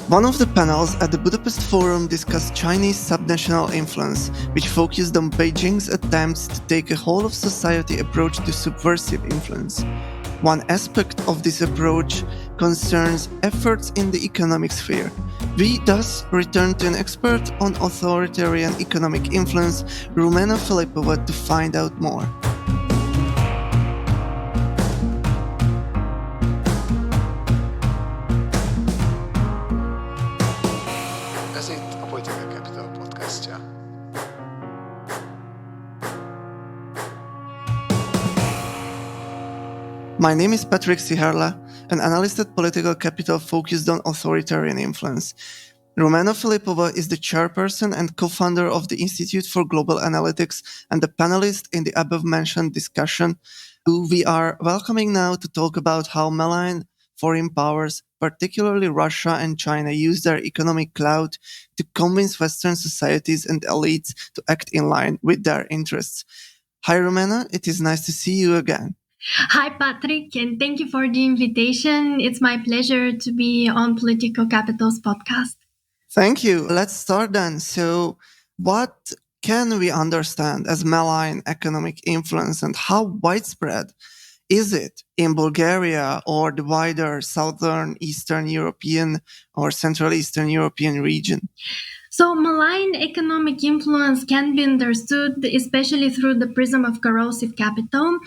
One of the panels at the Budapest Forum discussed Chinese subnational influence, which focused on Beijing's attempts to take a whole-of-society approach to subversive influence. One aspect of this approach concerns efforts in the economic sphere. We thus return to an expert on authoritarian economic influence, Rumena Filipova, to find out more. Ez itt a Political Capital podcastja. My name is Patrick Siharla, an analyst at Political Capital focused on authoritarian influence. Rumena Filipova is the chairperson and co-founder of the Institute for Global Analytics and the panelist in the above-mentioned discussion, who we are welcoming now to talk about how malign foreign powers, particularly Russia and China, use their economic clout to convince Western societies and elites to act in line with their interests. Hi, Rumena. It is nice to see you again. Hi, Patrick, and thank you for the invitation. It's my pleasure to be on Political Capital's podcast. Thank you. Let's start then. So, what can we understand as malign economic influence, and how widespread is it in Bulgaria or the wider Southern Eastern European or Central Eastern European region? So malign economic influence can be understood especially through the prism of corrosive capital.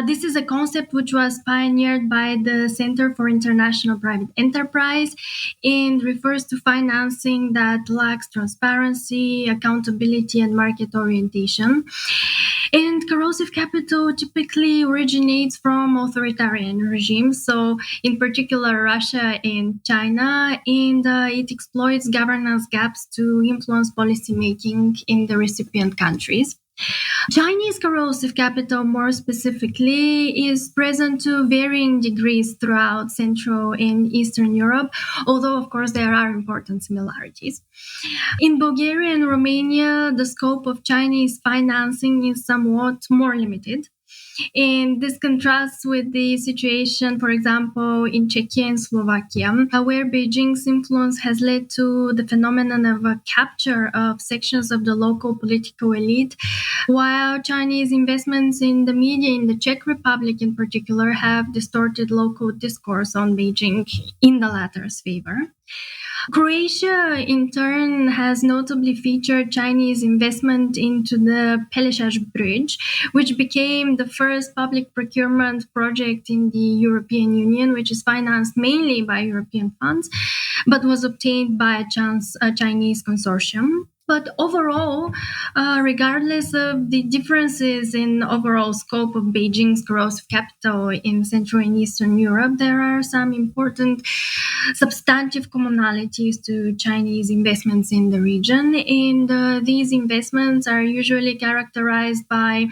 This is a concept which was pioneered by the Center for International Private Enterprise and refers to financing that lacks transparency, accountability, and market orientation. And corrosive capital typically originates from authoritarian regimes, so in particular Russia and China, and it exploits governance gaps to influence policymaking in the recipient countries. Chinese corrosive capital, more specifically, is present to varying degrees throughout Central and Eastern Europe, although, of course, there are important similarities. In Bulgaria and Romania, the scope of Chinese financing is somewhat more limited. And this contrasts with the situation, for example, in Czechia and Slovakia, where Beijing's influence has led to the phenomenon of a capture of sections of the local political elite, while Chinese investments in the media in the Czech Republic in particular have distorted local discourse on Beijing in the latter's favor. Croatia, in turn, has notably featured Chinese investment into the Peleshaj Bridge, which became the first public procurement project in the European Union, which is financed mainly by European funds, but was obtained by a Chinese consortium. But overall, regardless of the differences in overall scope of Beijing's corrosive capital in Central and Eastern Europe, there are some important substantive commonalities to Chinese investments in the region. And these investments are usually characterized by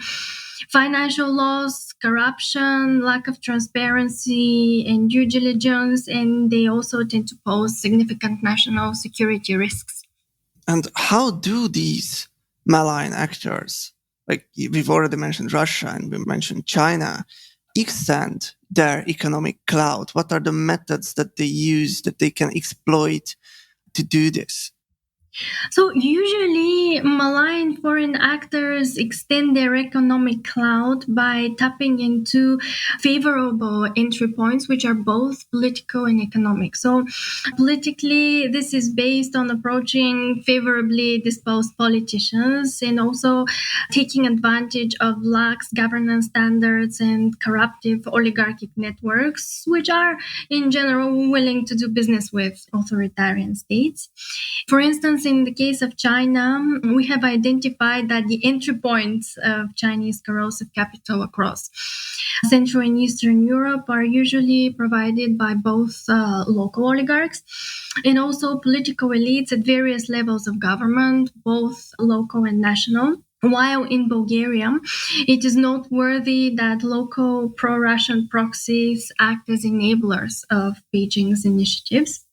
financial loss, corruption, lack of transparency, and due diligence, and they also tend to pose significant national security risks. And how do these malign actors, like we've already mentioned Russia and we mentioned China, extend their economic clout? What are the methods that they use that they can exploit to do this? So usually malign foreign actors extend their economic clout by tapping into favorable entry points, which are both political and economic. So politically, this is based on approaching favorably disposed politicians and also taking advantage of lax governance standards and corruptive oligarchic networks, which are in general willing to do business with authoritarian states. For instance, in the case of China, we have identified that the entry points of Chinese corrosive capital across Central and Eastern Europe are usually provided by both local oligarchs and also political elites at various levels of government, both local and national. While in Bulgaria, it is noteworthy that local pro-Russian proxies act as enablers of Beijing's initiatives.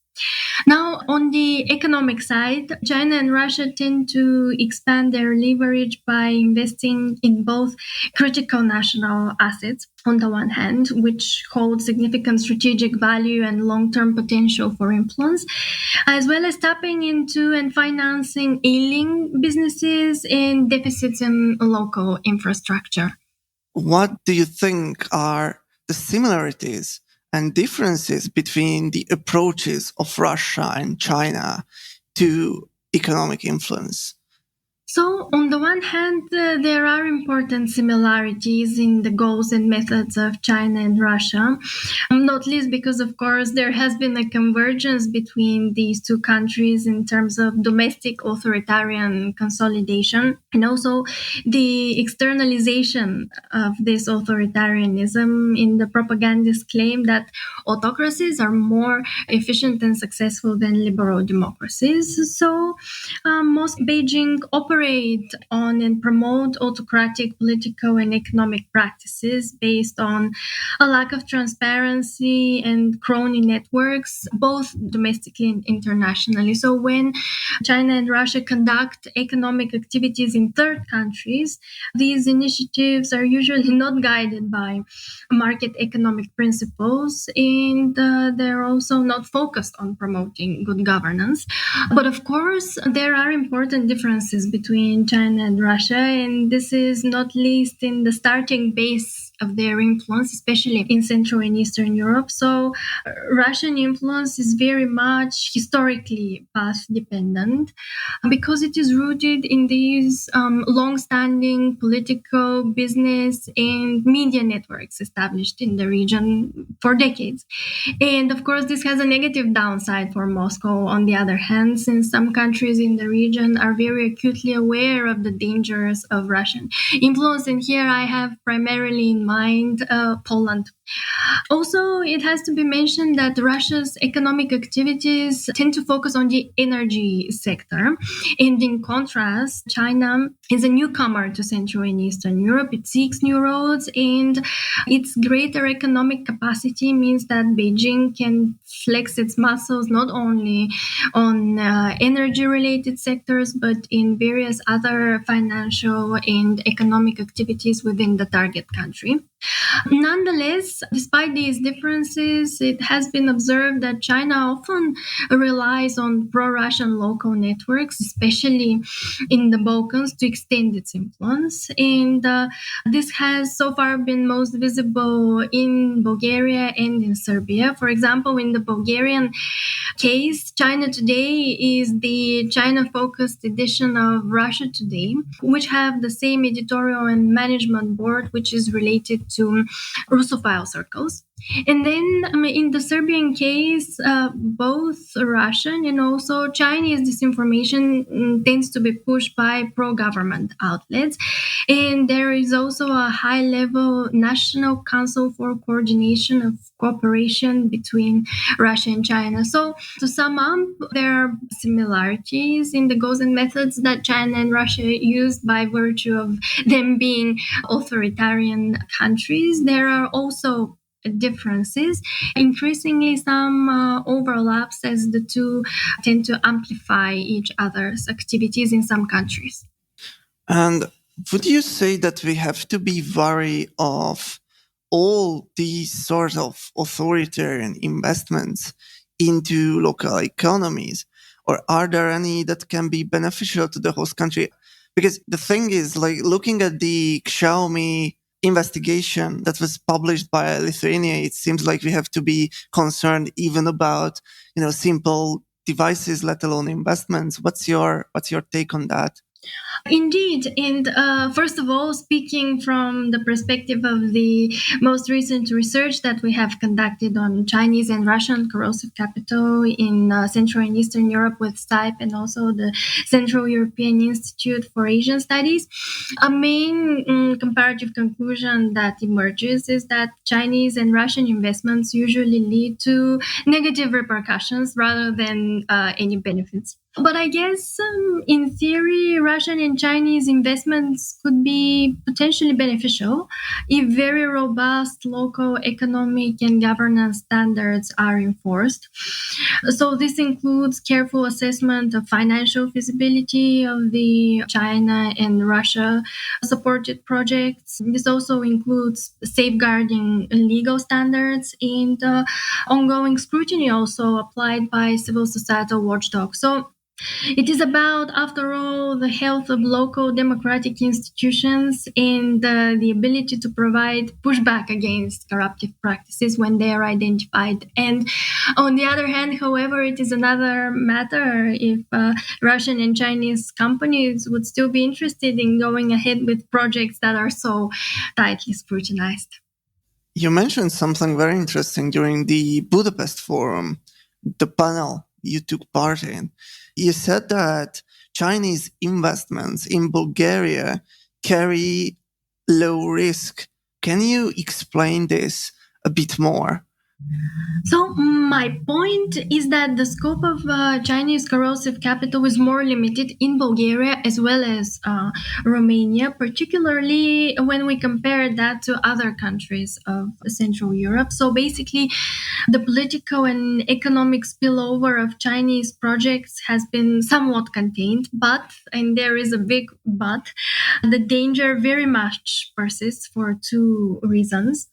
Now, on the economic side, China and Russia tend to expand their leverage by investing in both critical national assets, on the one hand, which hold significant strategic value and long term potential for influence, as well as tapping into and financing ailing businesses and deficits in local infrastructure. What do you think are the similarities and differences between the approaches of Russia and China to economic influence? So, on the one hand, there are important similarities in the goals and methods of China and Russia, not least because, of course, there has been a convergence between these two countries in terms of domestic authoritarian consolidation and also the externalization of this authoritarianism in the propagandist claim that autocracies are more efficient and successful than liberal democracies. So, most Beijing operate on and promote autocratic political and economic practices based on a lack of transparency and crony networks, both domestically and internationally. So when China and Russia conduct economic activities in third countries, these initiatives are usually not guided by market economic principles, and they're also not focused on promoting good governance. But of course, there are important differences between China and Russia, and this is not least in the starting base of their influence, especially in Central and Eastern Europe. So, Russian influence is very much historically path dependent because it is rooted in these long-standing political, business, and media networks established in the region for decades. And of course, this has a negative downside for Moscow, on the other hand, since some countries in the region are very acutely aware of the dangers of Russian influence. And here I have primarily in mind Poland. Also, it has to be mentioned that Russia's economic activities tend to focus on the energy sector. And in contrast, China is a newcomer to Central and Eastern Europe. It seeks new roads, and its greater economic capacity means that Beijing can flex its muscles not only on energy-related sectors, but in various other financial and economic activities within the target country. Nonetheless, despite these differences, it has been observed that China often relies on pro-Russian local networks, especially in the Balkans, to extend its influence. And this has so far been most visible in Bulgaria and in Serbia. For example, in the Bulgarian case, China Today is the China-focused edition of Russia Today, which have the same editorial and management board, which is related to Russophile circles. And then in the Serbian case, both Russian and also Chinese disinformation tends to be pushed by pro-government outlets. And there is also a high-level National Council for Coordination of Cooperation between Russia and China. So to sum up, there are similarities in the goals and methods that China and Russia use by virtue of them being authoritarian countries. There are also differences, increasingly some overlaps as the two tend to amplify each other's activities in some countries. And would you say that we have to be wary of all these sort of authoritarian investments into local economies? Or are there any that can be beneficial to the host country? Because the thing is, like looking at the Xiaomi investigation that was published by Lithuania, it seems like we have to be concerned even about, simple devices, let alone investments. What's your take on that? Indeed. And first of all, speaking from the perspective of the most recent research that we have conducted on Chinese and Russian corrosive capital in Central and Eastern Europe with STIPE and also the Central European Institute for Asian Studies, a main comparative conclusion that emerges is that Chinese and Russian investments usually lead to negative repercussions rather than any benefits. But I guess in theory, Russian and Chinese investments could be potentially beneficial if very robust local economic and governance standards are enforced. So this includes careful assessment of financial feasibility of the China and Russia supported projects. This also includes safeguarding legal standards and ongoing scrutiny also applied by civil societal watchdogs. So it is about, after all, the health of local democratic institutions and the ability to provide pushback against corruptive practices when they are identified. And on the other hand, however, it is another matter if Russian and Chinese companies would still be interested in going ahead with projects that are so tightly scrutinized. You mentioned something very interesting during the Budapest Forum, the panel you took part in. You said that Chinese investments in Bulgaria carry low risk. Can you explain this a bit more? So my point is that the scope of Chinese corrosive capital is more limited in Bulgaria as well as Romania, particularly when we compare that to other countries of Central Europe. So basically, the political and economic spillover of Chinese projects has been somewhat contained, but, and there is a big but, the danger very much persists for two reasons.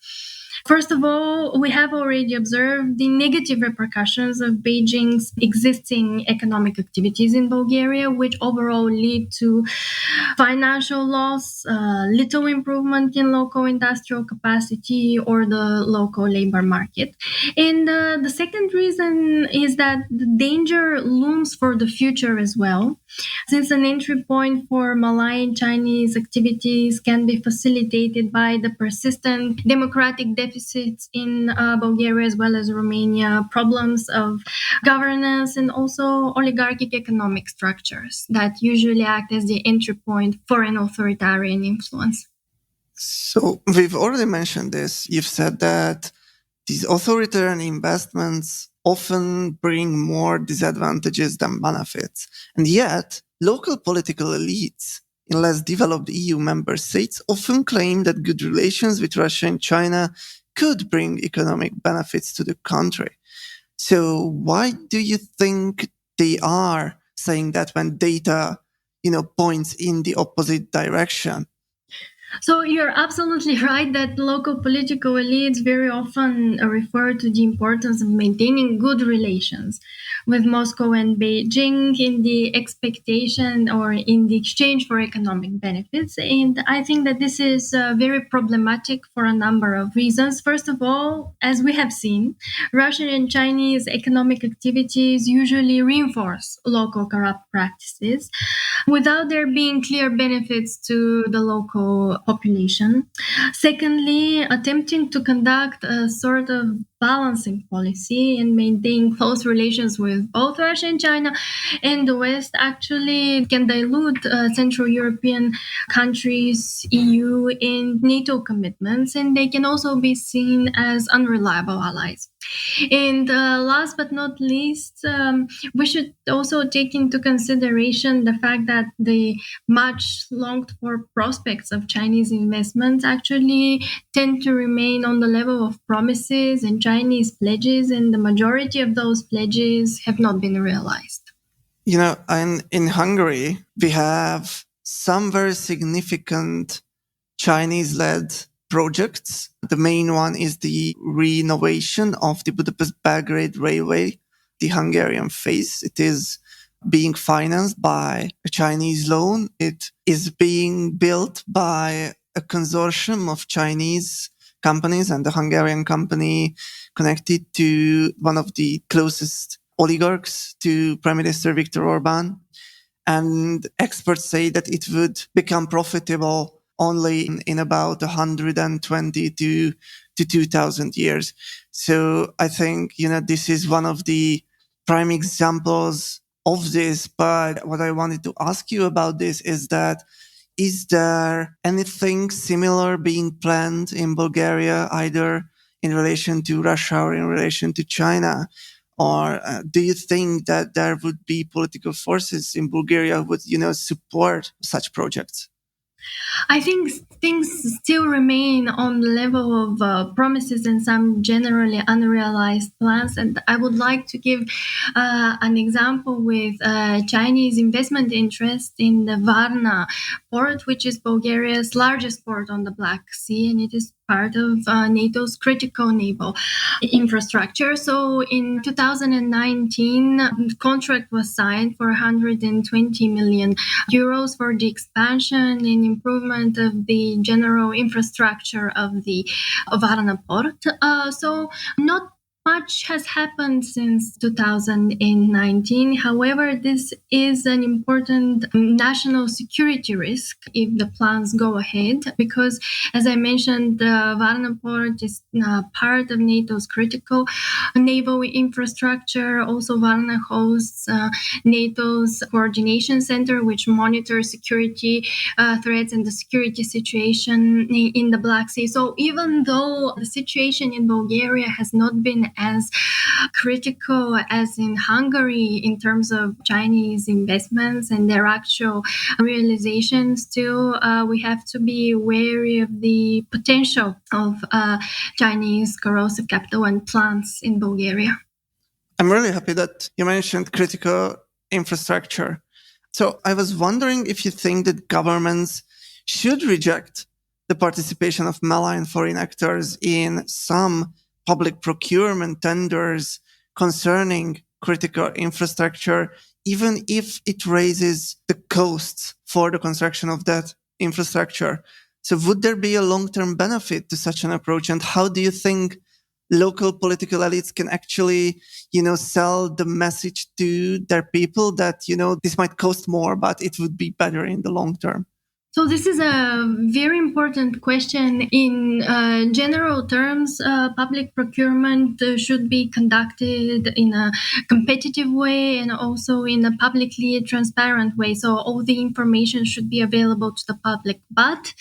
First of all, we have already observed the negative repercussions of Beijing's existing economic activities in Bulgaria, which overall lead to financial loss, little improvement in local industrial capacity or the local labor market. And the second reason is that the danger looms for the future as well, since an entry point for malign Chinese activities can be facilitated by the persistent democratic deficits in Bulgaria as well as Romania, problems of governance, and also oligarchic economic structures that usually act as the entry point for an authoritarian influence. So we've already mentioned this. You've said that these authoritarian investments often bring more disadvantages than benefits. And yet, local political elites in less developed EU member states often claim that good relations with Russia and China could bring economic benefits to the country. So why do you think they are saying that when data, points in the opposite direction? So you're absolutely right that local political elites very often refer to the importance of maintaining good relations with Moscow and Beijing in the expectation or in the exchange for economic benefits. And I think that this is very problematic for a number of reasons. First of all, as we have seen, Russian and Chinese economic activities usually reinforce local corrupt practices without there being clear benefits to the local population. Secondly, attempting to conduct a sort of balancing policy and maintain close relations with both Russia and China and the West actually can dilute Central European countries, EU, and NATO commitments, and they can also be seen as unreliable allies. And last but not least, we should also take into consideration the fact that the much longed for prospects of Chinese investments actually tend to remain on the level of promises and Chinese pledges, and the majority of those pledges have not been realized. And in Hungary, we have some very significant Chinese-led projects. The main one is the renovation of the Budapest-Belgrade Railway, the Hungarian phase. It is being financed by a Chinese loan. It is being built by a consortium of Chinese companies and the Hungarian company connected to one of the closest oligarchs to Prime Minister Viktor Orban. And experts say that it would become profitable only in about 120 to 2000 years. So I think, this is one of the prime examples of this. But what I wanted to ask you about this is there anything similar being planned in Bulgaria, either in relation to Russia or in relation to China? Or do you think that there would be political forces in Bulgaria who would, support such projects? I think things still remain on the level of promises and some generally unrealized plans. And I would like to give an example with Chinese investment interest in the Varna port, which is Bulgaria's largest port on the Black Sea, and it is part of NATO's critical naval infrastructure. So in 2019, the contract was signed for 120 million euros for the expansion and improvement of the general infrastructure of the Varna port. So not much has happened since 2019. However, this is an important national security risk if the plans go ahead, because, as I mentioned, the Varna port is part of NATO's critical naval infrastructure. Also, Varna hosts NATO's coordination center, which monitors security threats and the security situation in the Black Sea. So even though the situation in Bulgaria has not been as critical as in Hungary in terms of Chinese investments and their actual realization, still we have to be wary of the potential of Chinese corrosive capital and plants in Bulgaria. I'm really happy that you mentioned critical infrastructure. So I was wondering if you think that governments should reject the participation of malign foreign actors in some public procurement tenders concerning critical infrastructure, even if it raises the costs for the construction of that infrastructure. So would there be a long-term benefit to such an approach? And how do you think local political elites can actually, sell the message to their people that, this might cost more, but it would be better in the long term? So this is a very important question. In general terms, public procurement should be conducted in a competitive way and also in a publicly transparent way. So all the information should be available to the public. But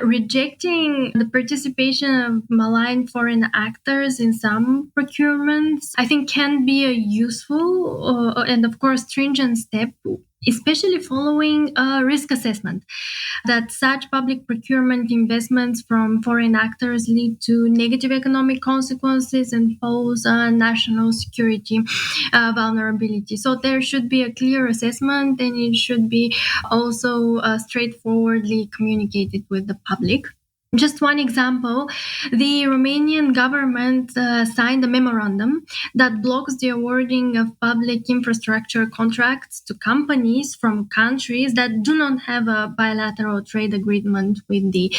rejecting the participation of malign foreign actors in some procurements, I think, can be a useful and, of course, stringent step, especially following a risk assessment that such public procurement investments from foreign actors lead to negative economic consequences and pose a national security vulnerability. So there should be a clear assessment, and it should be also straightforwardly communicated with the public. Just one example, the Romanian government signed a memorandum that blocks the awarding of public infrastructure contracts to companies from countries that do not have a bilateral trade agreement with the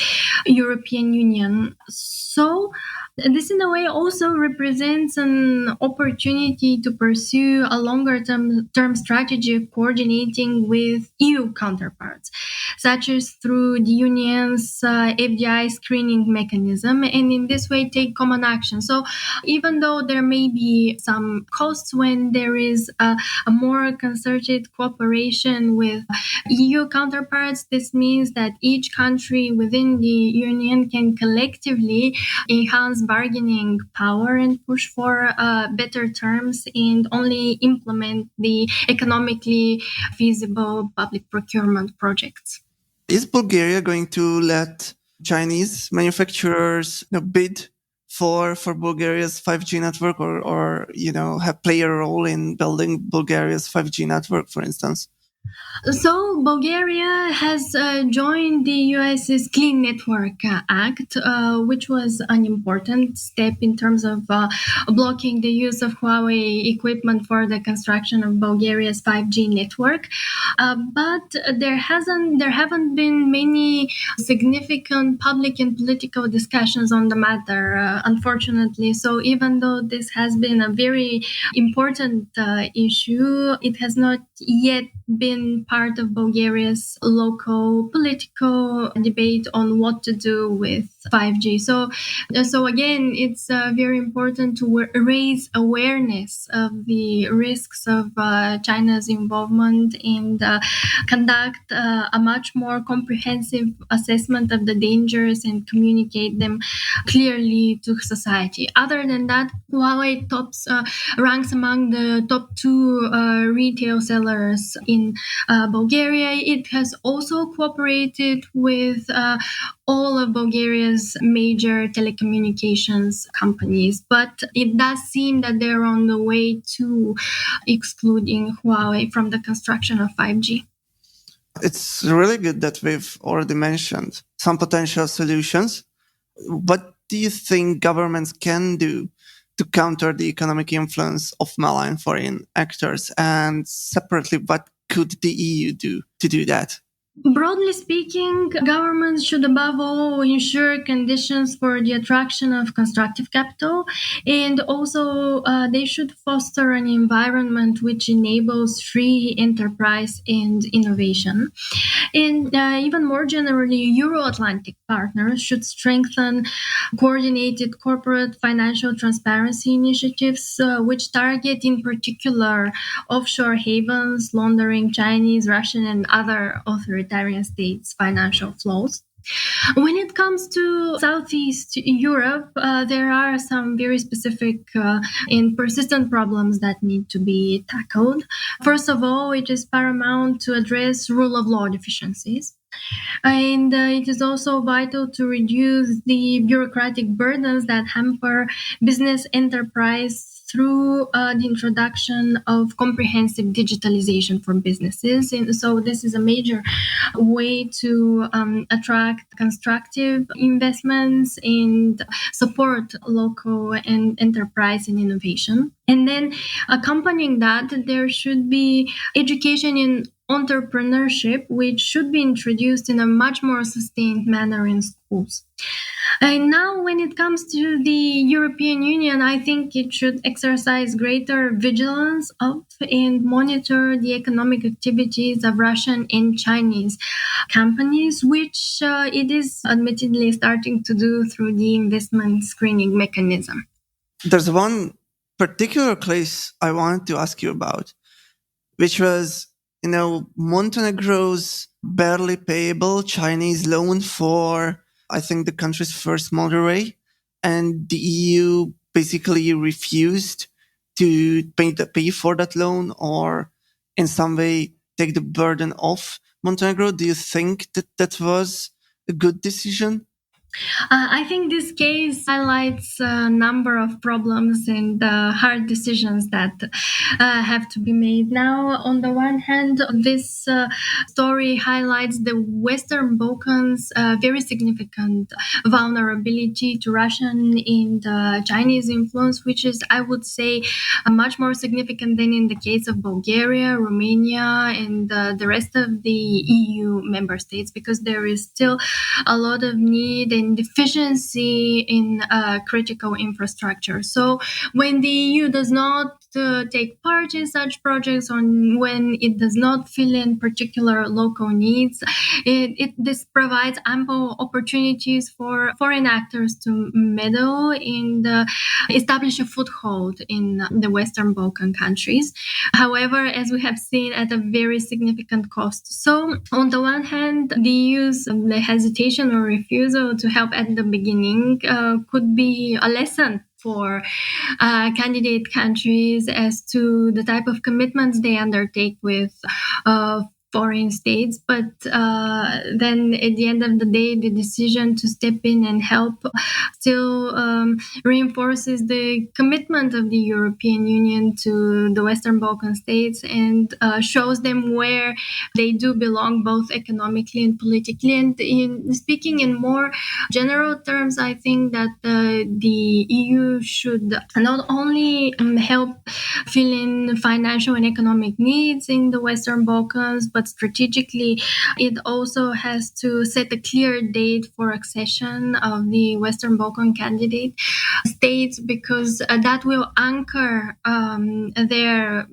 European Union. So this, in a way, also represents an opportunity to pursue a longer term strategy of coordinating with EU counterparts, such as through the Union's FDI screening mechanism, and in this way take common action. So even though there may be some costs when there is a more concerted cooperation with EU counterparts, this means that each country within the Union can collectively enhance bargaining power and push for better terms and only implement the economically feasible public procurement projects. Is Bulgaria going to let Chinese manufacturers bid for Bulgaria's 5G network or play a role in building Bulgaria's 5G network, for instance? So Bulgaria has joined the US's Clean Network Act, which was an important step in terms of blocking the use of Huawei equipment for the construction of Bulgaria's 5G network. But there haven't been many significant public and political discussions on the matter, unfortunately. So even though this has been a very important issue, it has not yet been part of Bulgaria's local political debate on what to do with 5G. So again, it's very important to raise awareness of the risks of China's involvement and conduct a much more comprehensive assessment of the dangers and communicate them clearly to society. Other than that, Huawei ranks among the top two retail sellers in Bulgaria. It has also cooperated with all of Bulgaria's major telecommunications companies, but it does seem that they're on the way to excluding Huawei from the construction of 5G. It's really good that we've already mentioned some potential solutions. What do you think governments can do to counter the economic influence of malign foreign actors? And separately, what could the EU do to do that? Broadly speaking, governments should above all ensure conditions for the attraction of constructive capital, and also they should foster an environment which enables free enterprise and innovation. And even more generally, Euro-Atlantic partners should strengthen coordinated corporate financial transparency initiatives, which target in particular offshore havens, laundering Chinese, Russian, and other authoritarian states' financial flows. When it comes to Southeast Europe, there are some very specific and persistent problems that need to be tackled. First of all, it is paramount to address rule of law deficiencies. And it is also vital to reduce the bureaucratic burdens that hamper business enterprise through the introduction of comprehensive digitalization for businesses. And so this is a major way to attract constructive investments and support local and enterprise and innovation. And then accompanying that, there should be education in entrepreneurship, which should be introduced in a much more sustained manner in schools. And now, when it comes to the European Union, I think it should exercise greater vigilance of and monitor the economic activities of Russian and Chinese companies, which it is admittedly starting to do through the investment screening mechanism. There's one particular case I wanted to ask you about, which was, Montenegro's barely payable Chinese loan for, I think, the country's first motorway, and the EU basically refused to pay for that loan or in some way take the burden off Montenegro. Do you think that was a good decision? I think this case highlights a number of problems and hard decisions that have to be made. Now, on the one hand, this story highlights the Western Balkans' very significant vulnerability to Russian and Chinese influence, which is, I would say, much more significant than in the case of Bulgaria, Romania, and the rest of the EU member states, because there is still a lot of need and deficiency in critical infrastructure. So when the EU does not take part in such projects, or when it does not fill in particular local needs, this provides ample opportunities for foreign actors to meddle and establish a foothold in the Western Balkan countries. However, as we have seen, at a very significant cost. So on the one hand, the EU's hesitation or refusal to help at the beginning could be a lesson for candidate countries as to the type of commitments they undertake with foreign states. But then at the end of the day, the decision to step in and help still reinforces the commitment of the European Union to the Western Balkan states and shows them where they do belong, both economically and politically. And speaking in more general terms, I think that the EU should not only help fill in financial and economic needs in the Western Balkans, but but strategically, it also has to set a clear date for accession of the Western Balkan candidate states, because that will anchor their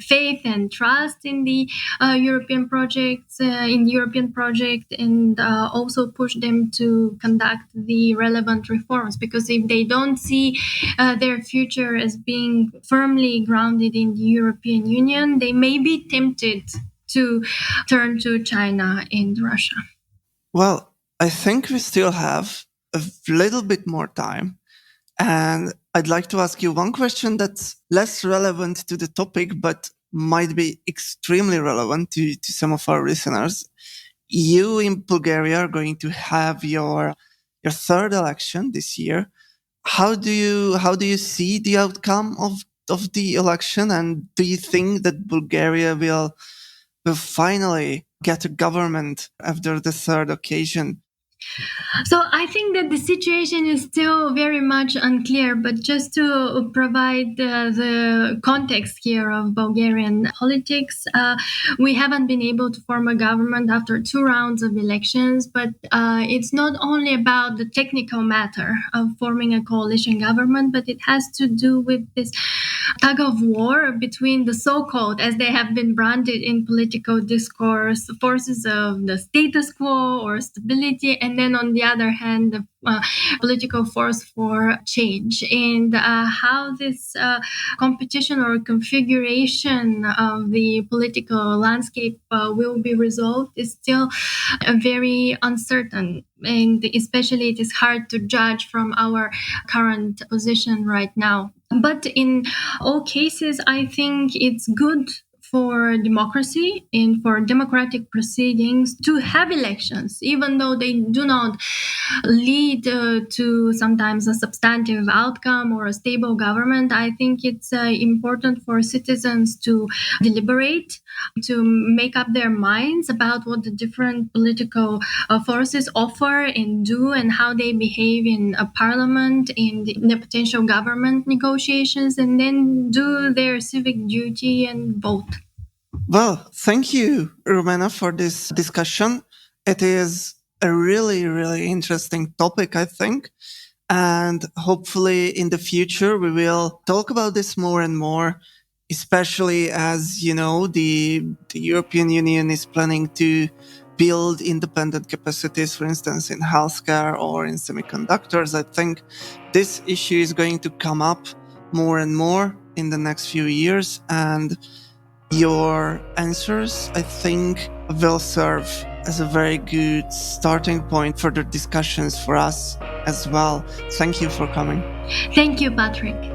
faith and trust in the European projects, and also push them to conduct the relevant reforms. Because if they don't see their future as being firmly grounded in the European Union, they may be tempted to turn to China and Russia. Well, I think we still have a little bit more time. And I'd like to ask you one question that's less relevant to the topic, but might be extremely relevant to some of our listeners. You in Bulgaria are going to have your third election this year. How do you see the outcome of the election? And do you think that Bulgaria will finally get a government after the third occasion? So I think that the situation is still very much unclear, but just to provide the context here of Bulgarian politics, we haven't been able to form a government after 2 rounds of elections, but it's not only about the technical matter of forming a coalition government, but it has to do with this tug of war between the so-called, as they have been branded in political discourse, forces of the status quo or stability, and then on the other hand, the political force for change. And how this competition or configuration of the political landscape will be resolved is still very uncertain. And especially it is hard to judge from our current position right now. But in all cases, I think it's good for democracy and for democratic proceedings to have elections, even though they do not lead to sometimes a substantive outcome or a stable government. I think it's important for citizens to deliberate, to make up their minds about what the different political forces offer and do, and how they behave in a parliament, in the potential government negotiations, and then do their civic duty and vote. Well, thank you, Rumena, for this discussion. It is a really, really interesting topic, I think. And hopefully in the future, we will talk about this more and more, especially as, the European Union is planning to build independent capacities, for instance, in healthcare or in semiconductors. I think this issue is going to come up more and more in the next few years. And your answers, I think, will serve as a very good starting point for the discussions for us as well. Thank you for coming. Thank you, Patrick.